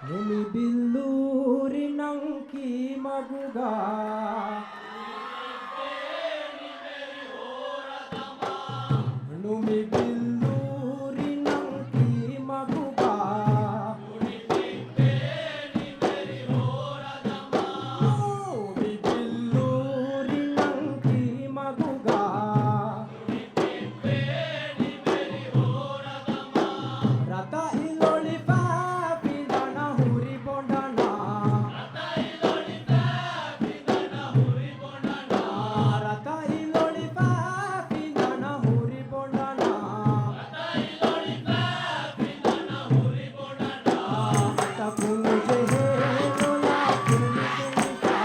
Lumibilluring kimaguga. Lumibilluri ng kimaguga. Lumibilluri ng kimaguga. Rata iloli pa pindana huri bondana. Rata iloli pa pindana huri bondana. Rata iloli pa pindana huri bondana. Rata iloli pa pindana huri bondana. Ata kunu jehe lola kunu kunika.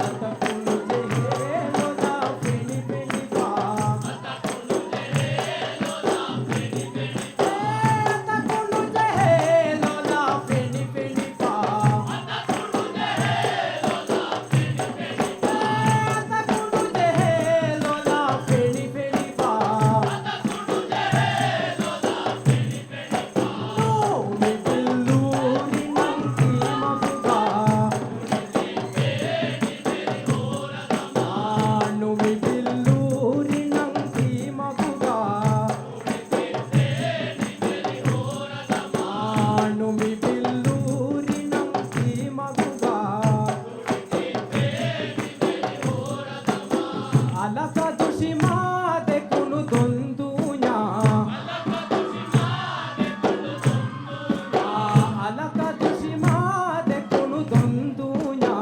Ata kunu jehe lola peni peni pa. Alaka dushima de kunu dondunya. Alaka dushima de kunu dondunya.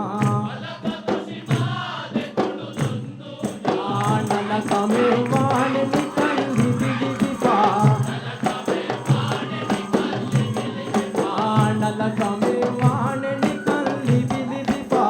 Nalaka me vane nikal hidi pa. Nalaka me vane nikal hidi pa.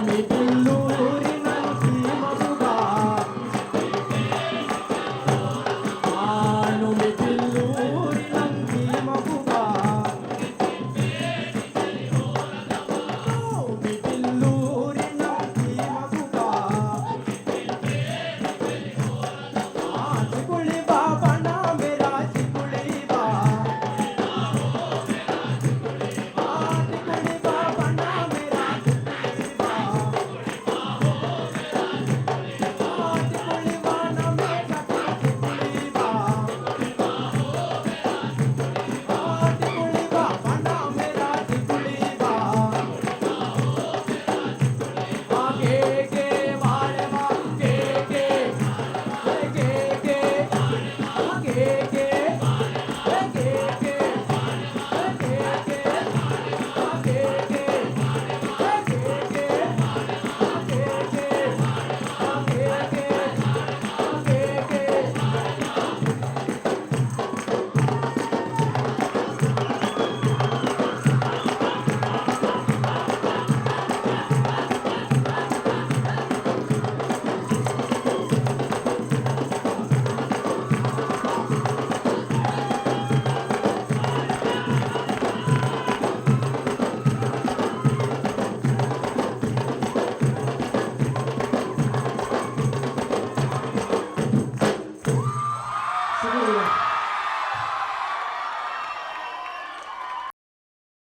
Me